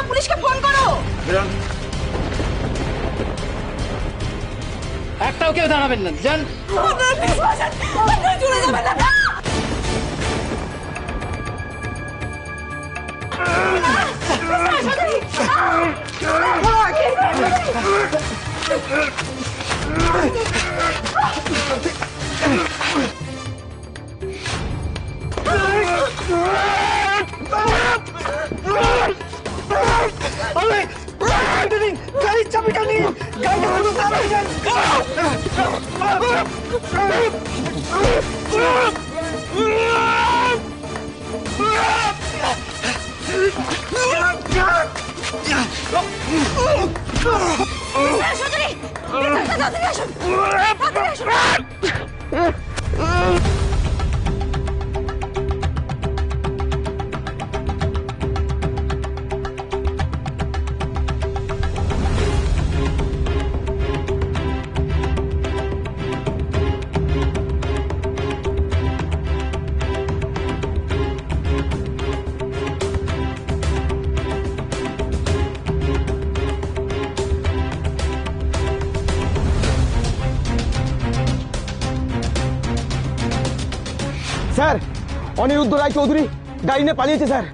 পুলিশকে ফোন করো। একটাও কেউ দাঁড়াবেন না, যান। চলে যাবেন না। গাড়ির চাবিটা নিন, স্যার অনিরুদ্ধ রায় চৌধুরী গাড়ি নিয়ে পালিয়েছে স্যার।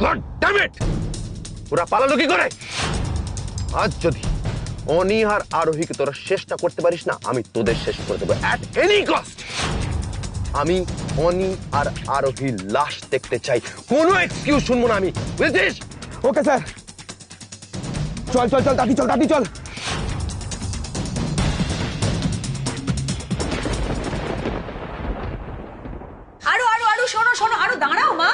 গড ড্যাম ইট, ওরা পালালো কি করে? আজ যদি অনি আর আরোহীকে তোরা শেষটা করতে পারিস না, আমি তোদের শেষ করে দেবো অ্যাট এনি কস্ট। আমি অনি আর আরোহীর লাশ দেখতে চাই, কোনো এক্সকিউজ শুনবো না আমি, বুঝেছিস? ওকে স্যার, চল চল চল দাদি, চল দাদি চল। শোনো শোনো, আরো দাঁড়াও মা।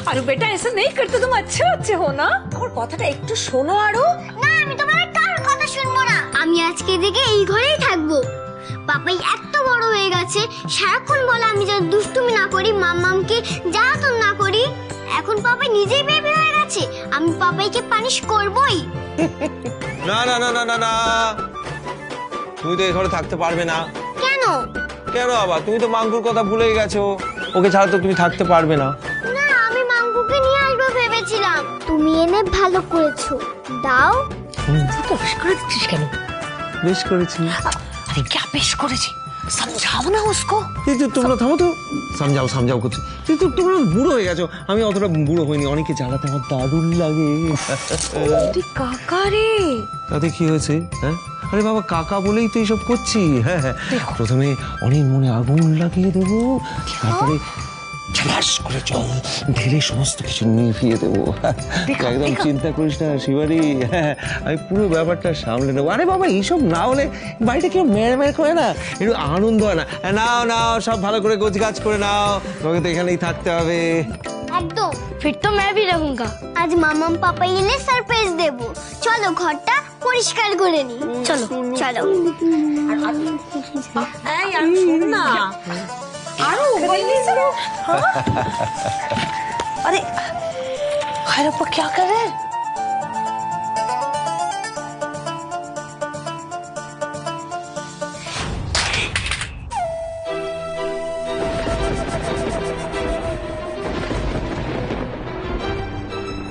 আরে বেটা ऐसा नहीं करते, तुम अच्छे अच्छे हो ना। আমার কথাটা একটু শোনো আরো। না, আমি তোমার কার কথা শুনবো না। আমি আজকে থেকে এই ঘরেই থাকবো। পাপাই এত বড় হয়ে গেছে, সারাক্ষণ বলে আমি যেন দুষ্টুমি না করি, মাম্মামকে জ্বালাতন না করি। এখন পাপাই নিজেই বেবি হয়ে গেছে, আমি পাপাইকে পানিশ করবই। না না না না না না, তুমি তো এই ঘরে থাকতে পারবে না। কেন? কেন আবার? তুমি তো মাঙ্গুর কথা ভুলেই গেছো, ওকে ছাড়া তো তুমি থাকতে পারবে না। না, আমি মাঙ্গুকে নিয়ে আসবো ভেবেছিলাম। তুমি এনে ভালো করেছো, দাও। তুই তো বেশ করে দিচ্ছিস কেন? বেশ করেছি। अरे क्या पेश করেছি, समझाओ ना उसको। কিন্তু তোমরা থামো তো, সমঝাও সমঝাও করছি। কিন্তু তোমরা বুড়ো হয়ে গেছো, আমি অতটা বুড়ো হইনি, অনেকে জ্বালাতে আমার দারুণ লাগে। তুই কাকা রে। তাতে কি হয়েছে? হ্যাঁ, আরে বাবা কাকা বলেই তো এইসব করছি। হ্যাঁ হ্যাঁ, প্রথমে অনেক মনে আগুন লাগিয়ে দেবো, তারপরে ঝালাস করে জল ঢেলে সমস্ত কিছু নিভিয়ে দেবো। একদম চিন্তা করিস না শিবানী, হ্যাঁ আমি পুরো ব্যাপারটা সামলে নেবো। আরে বাবা এইসব না হলে বাড়িতে কেউ মেরে মেরে করে না, একটু আনন্দ হয় না। নাও নাও, সব ভালো করে গোছ গাছ করে নাও, তোমাকে তো এখানেই থাকতে হবে। একদম, फिर तो मैं भी रहूंगा। আজ মামাম পাপাই এলে সারপ্রাইজ দেবো। চলো ঘরটা পরিষ্কার করে নি। চলো চলো। এই আমি শোন না আরো বললি চলো। अरे खैरप्पा क्या कर रहे हैं?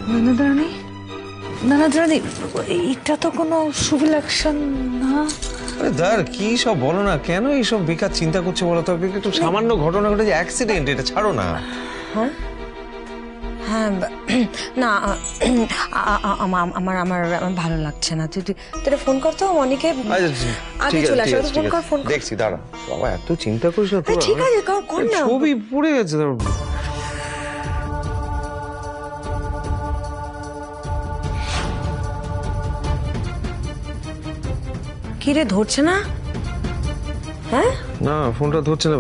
ননদরানী, ননদরানী, এটা তো কোনো শুভ লক্ষণ না। আরে দাঁড়, কি সব বলো না, কেন এইসব বেকার চিন্তা করছো বলো তো? একটু সামান্য ঘটনা ঘটেছে, অ্যাক্সিডেন্ট, এটা ছাড়ো না। হ্যাঁ হ্যাঁ, না আমার আমার ভালো লাগছে না। তুই তোরা ফোন কর তো মনিকে, আগে চলে আসো। ফোন কর, ফোন কর। দেখছি, দাঁড়া বাবা, এত চিন্তা করিস না। ঠিক আছে, কর না। ছবি পড়ে গেছে। কি রে, ধরছে না? হ্যাঁ না, ফোনটা ধরছে না।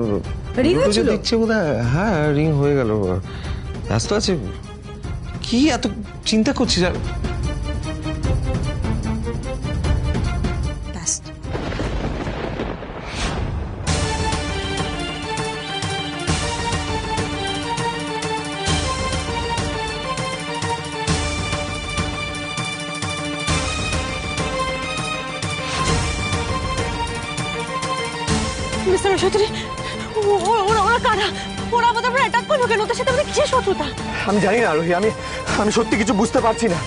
রিং দুটো যে হয়েছিল? দিচ্ছে বোধহয়, হ্যাঁ রিং হয়ে গেল। ব্যস্ত আছে কি, এত চিন্তা করছিস? ব্যস্ত। মিস্টার চৌধুরী ওরা কারা? ওরা আমাদের অ্যাটাক করলো কেন? ওদের সাথে আমাদের কিসের শত্রুতা? আমি জানি না আরোহী, আমি সত্যি কিছু বুঝতে পারছি না।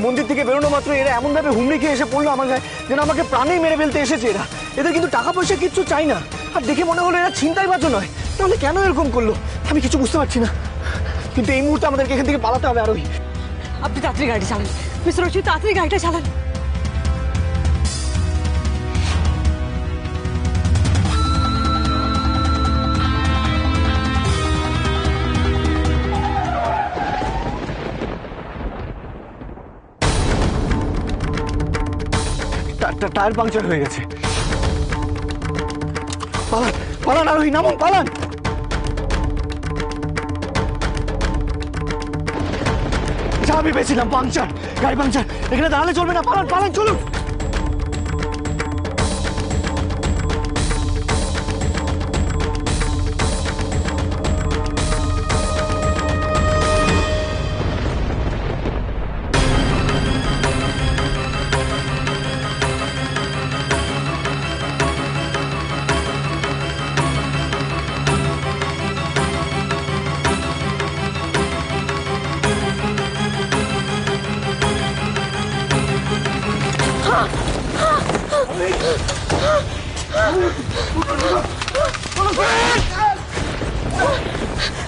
মন্দির থেকে বেরোনো মাত্র এরা এমন ভাবে হুমড়ি খেয়ে এসে পড়লো আমার গায়ে, যেন আমাকে প্রাণেই মেরে ফেলতে এসেছে এরা। এদের কিন্তু টাকা পয়সা কিচ্ছু চাই না, আর দেখে মনে হলো এরা ছিনতাইবাজও নয়। তাহলে কেন এরকম করলো আমি কিছু বুঝতে পারছি না। কিন্তু এই মুহূর্তে আমাদেরকে এখান থেকে পালাতে হবে আরোহী। আপনি তাড়াতাড়ি গাড়ি চালান মিস্টার চৌধুরী, তাড়াতাড়ি গাড়িটা চালান। টায়ার পাংচার হয়ে গেছে। পালান পালান আরোহী, নামুন পালান। যা আমি পেয়েছিলাম পাংচার, গাড়ি পাংচার, এখানে দাঁড়ালে চলবে না। পালান পালান, চলুন।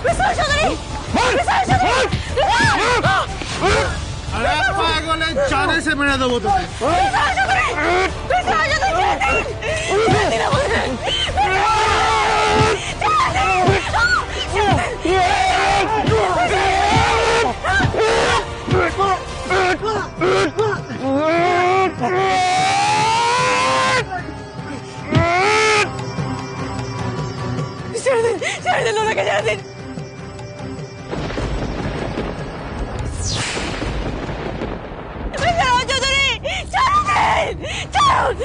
মিস্টার চৌধুরী, মিস্টার চৌধুরী, জানে সে মেরে দেবো তো। মিস্টার চৌধুরী, মিস্টার চৌধুরী, ছেড়ে দিন আমাদের। ছেড়ে দিন, ছেড়ে দিন ওনাকে, ছেড়ে দিন। মিস্টার চৌধুরী, ছেড়ে দিন, ছাড়ুন।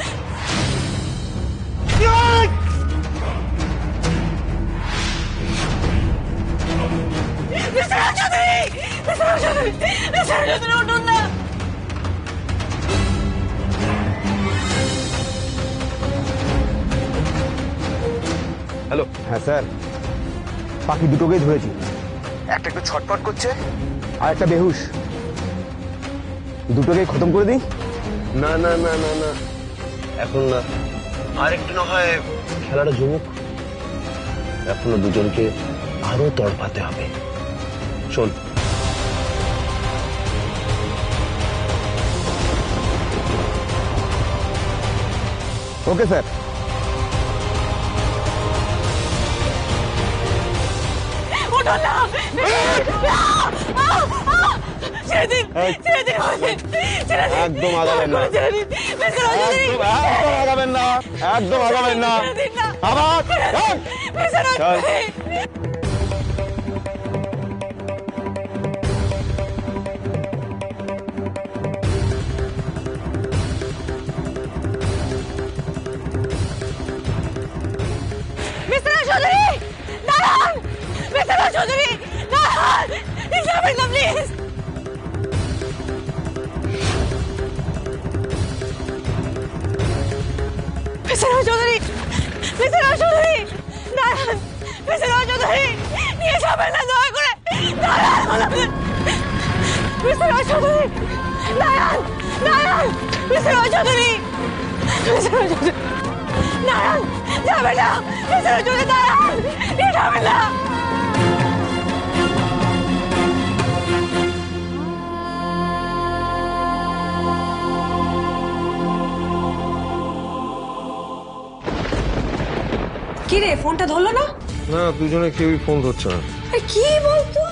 Mister Chowdhury, mister Chowdhury, mister Chowdhury, উঠুন না। হ্যালো। হ্যাঁ স্যার, পাখি দুটোকেই ধরেছি। একটা একটু ছটফট করছে আর একটা বেহুশ। দুটোকেই খতম করে দিই। না না না না না, এখন না, আর একটু না হয় খেলাটা জমুক। এখনো দুজনকে আরো তড়পাতে হবে। শোন, ওকে স্যার। উঠুন না। ছেড়ে দিন, ছেড়ে দিন আমাদের, ছেড়ে দিন। একদম আগাবেন না। ছেড়ে দিন, মিস্টার চৌধুরী, একদম আগাবেন না, একদম আগাবেন না। ছেড়ে দিন না। আবার মিস্টার চৌধুরী। মিস্টার চৌধুরী, দাঁড়ান। মিস্টার চৌধুরী, দাঁড়ান। যাবেন না please. Mister Chowdhury, mister Chowdhury, দাঁড়ান। মিস্টার চৌধুরী, নিয়ে যাবেন না, দয়া করে দাঁড়ান। মিস্টার চৌধুরী, দাঁড়ান, দাঁড়ান। মিস্টার চৌধুরী, মিস্টার চৌধুরী, দাঁড়ান, যাবেন না। মিস্টার চৌধুরী, দাঁড়ান, নিয়ে যাবেন না। কি রে, ফোনটা ধরলো না? না, দুজনে কেউই ফোন ধরছে না। কি বলতো?